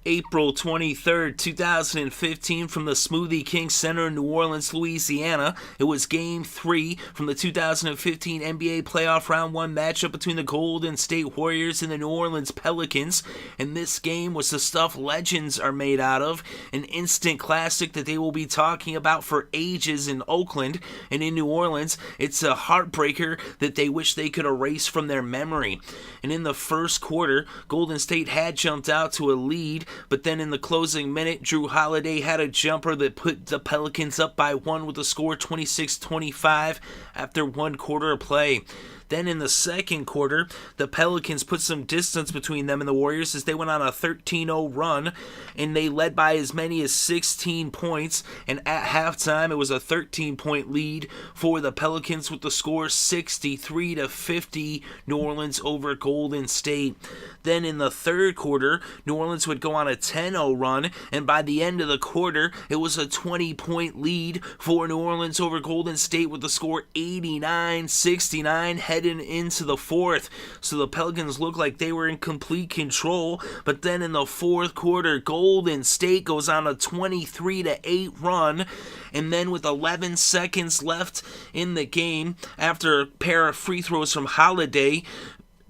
April 23rd, 2015, from the Smoothie King Center in New Orleans, Louisiana. It was Game 3 from the 2015 NBA Playoff Round 1 matchup between the Golden State Warriors and the New Orleans Pelicans. And this game was the stuff legends are made out of, an instant classic that they will be talking about for ages in Oakland. And in New Orleans, it's a heartbreaker that they wish they could erase from their memory. And in the first quarter, Golden State had jumped out to a lead, but then in the closing minute, Jrue Holiday had a jumper that put the Pelicans up by 1 with the score 26-25 after 1 quarter of play. Then in the second quarter, the Pelicans put some distance between them and the Warriors as they went on a 13-0 run, and they led by as many as 16 points, and at halftime it was a 13-point lead for the Pelicans with the score 63-50, New Orleans over Golden State. Then in the third quarter, New Orleans would go on a 10-0 run, and by the end of the quarter, it was a 20-point lead for New Orleans over Golden State with the score 89-69 heading into the fourth. So the Pelicans looked like they were in complete control, but then in the fourth quarter, Golden State goes on a 23-8 run, and then with 11 seconds left in the game, after a pair of free throws from Holiday,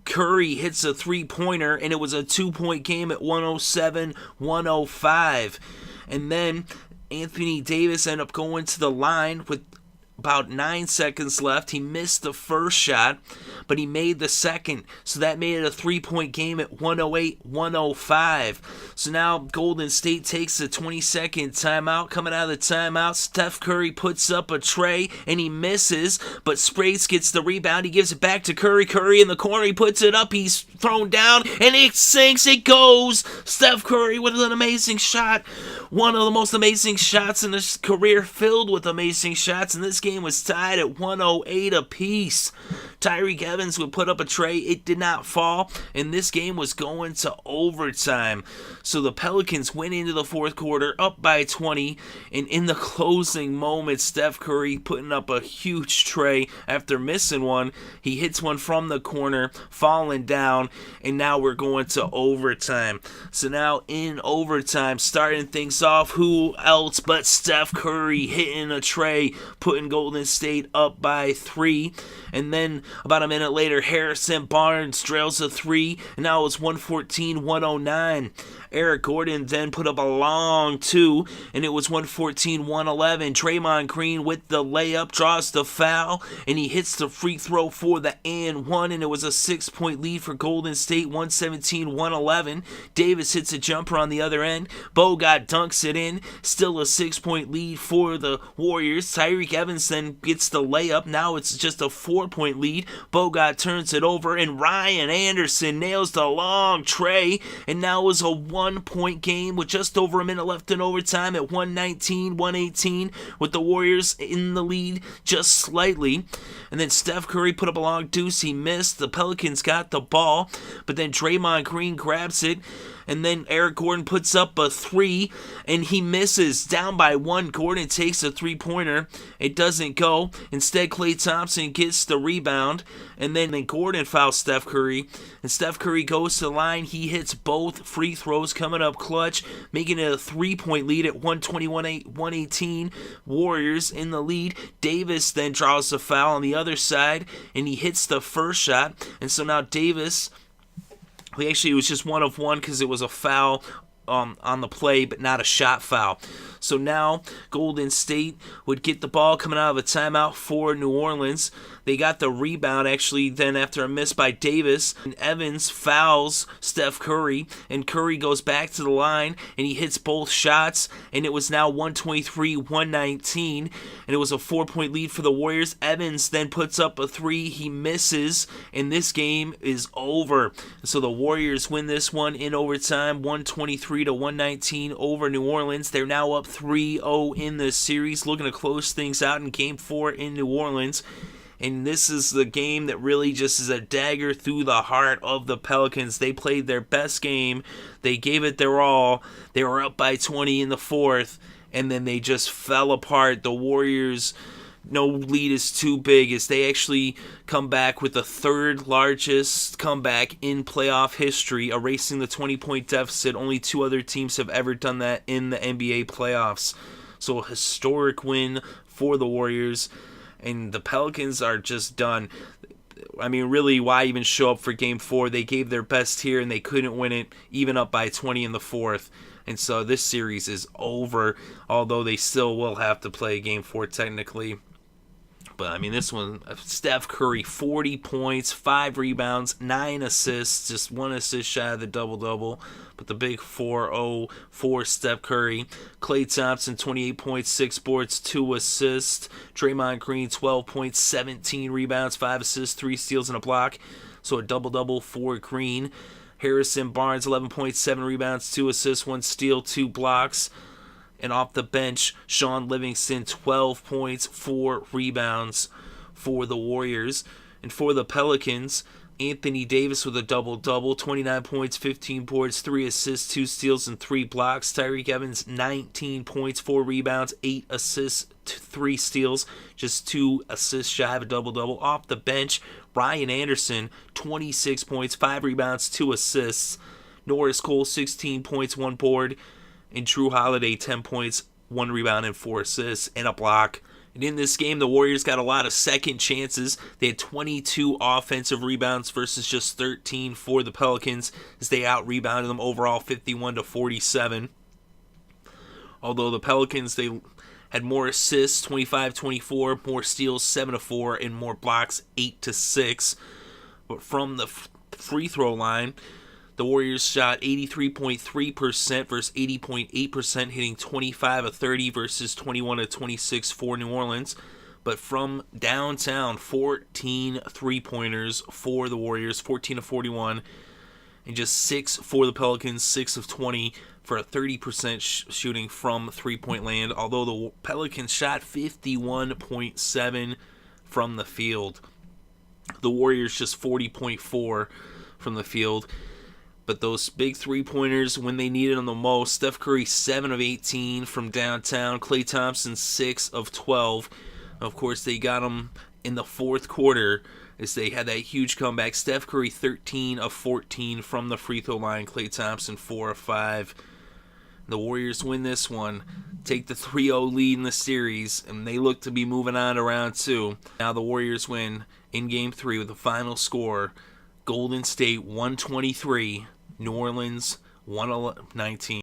Curry hits a three-pointer, and it was a 2-point game at 107-105. And then Anthony Davis ended up going to the line with about 9 seconds left. He missed the first shot, but he made the second. So that made it a 3-point game at 108-105. So now Golden State takes a 20-second timeout. Coming out of the timeout, Steph Curry puts up a tray, and he misses, but Sprague gets the rebound. He gives it back to Curry. Curry in the corner. He puts it up. He's thrown down, and it sinks. It goes. Steph Curry with an amazing shot. One of the most amazing shots in his career, filled with amazing shots, and this game was tied at 108 apiece. Tyreke Evans would put up a tray. It did not fall, and this game was going to overtime. So the Pelicans went into the fourth quarter up by 20, and in the closing moments, Steph Curry putting up a huge tray after missing one. He hits one from the corner, falling down, and now we're going to overtime. So now in overtime, starting things off, who else but Steph Curry hitting a tray, putting Golden State up by 3. And then about a minute later, Harrison Barnes drills a 3, and now it's 114-109. Eric Gordon then put up a long 2, and it was 114-111. Draymond Green with the layup draws the foul, and he hits the free throw for the and 1, and it was a 6-point lead for Golden State, 117-111. Davis hits a jumper on the other end. Bogut dunks it in, still a 6-point lead for the Warriors. Tyreke Evans then gets the layup. Now it's just a 4-point lead. Bogut turns it over, and Ryan Anderson nails the long tray, and now it's a 1-point game with just over a minute left in overtime at 119-118, with the Warriors in the lead just slightly. And then Steph Curry put up a long deuce. He missed. The Pelicans got the ball, but then Draymond Green grabs it, and then Eric Gordon puts up a 3, and he misses. Down by 1, Gordon takes a 3-pointer. It doesn't go. Instead, Klay Thompson gets the rebound, and then Gordon fouls Steph Curry, and Steph Curry goes to the line. He hits both free throws, coming up clutch, making it a 3-point lead at 121-118. Warriors in the lead. Davis then draws the foul on the other side, and he hits the first shot, and so now Davis... Actually, it was just 1 of 1 because it was a foul on the play, but not a shot foul. So now Golden State would get the ball coming out of a timeout for New Orleans. They got the rebound, actually, then after a miss by Davis. And Evans fouls Steph Curry, and Curry goes back to the line, and he hits both shots, and it was now 123-119, and it was a 4-point lead for the Warriors. Evans then puts up a 3. He misses, and this game is over. So the Warriors win this one in overtime, 123-119 over New Orleans. They're now up 3-0 in this series, looking to close things out in Game 4 in New Orleans. And this is the game that really just is a dagger through the heart of the Pelicans. They played their best game. They gave it their all. They were up by 20 in the fourth, and then they just fell apart. The Warriors no lead is too big, as they actually come back with the third largest comeback in playoff history, erasing the 20-point deficit. Only 2 other teams have ever done that in the NBA playoffs. So a historic win for the Warriors, and the Pelicans are just done. I mean, really, why even show up for Game 4? They gave their best here, and they couldn't win it, even up by 20 in the fourth. And so this series is over, although they still will have to play Game 4 technically. But, I mean, this one, Steph Curry, 40 points, 5 rebounds, 9 assists, just 1 assist shy of the double-double. But the big 4-0 for Steph Curry. Klay Thompson, 28 points, 6 boards, 2 assists. Draymond Green, 12 points, 17 rebounds, 5 assists, 3 steals, and a block. So a double-double for Green. Harrison Barnes, 11 points, 7 rebounds, 2 assists, 1 steal, 2 blocks. And off the bench, Shaun Livingston, 12 points, 4 rebounds for the Warriors. And for the Pelicans, Anthony Davis with a double-double, 29 points, 15 boards, 3 assists, 2 steals, and 3 blocks. Tyreke Evans, 19 points, 4 rebounds, 8 assists, 3 steals, just 2 assists shy of a double-double. Off the bench, Ryan Anderson, 26 points, 5 rebounds, 2 assists. Norris Cole, 16 points, 1 board. And Jrue Holiday, 10 points, 1 rebound, and 4 assists, and a block. And in this game, the Warriors got a lot of second chances. They had 22 offensive rebounds versus just 13 for the Pelicans, as they out-rebounded them overall 51-47. Although the Pelicans, they had more assists, 25-24, more steals, 7-4, and more blocks, 8-6. But from the free throw line, the Warriors shot 83.3% versus 80.8%, hitting 25 of 30 versus 21 of 26 for New Orleans. But from downtown, 14 three-pointers for the Warriors, 14 of 41, and just 6 for the Pelicans, 6 of 20 for a 30% shooting from three-point land, although the Pelicans shot 51.7 from the field. The Warriors just 40.4 from the field. But those big three-pointers, when they needed them the most, Steph Curry 7 of 18 from downtown, Klay Thompson 6 of 12. Of course, they got them in the fourth quarter as they had that huge comeback. Steph Curry 13 of 14 from the free throw line, Klay Thompson 4 of 5. The Warriors win this one, take the 3-0 lead in the series, and they look to be moving on to round 2. Now the Warriors win in Game 3 with the final score, Golden State 123, New Orleans 119.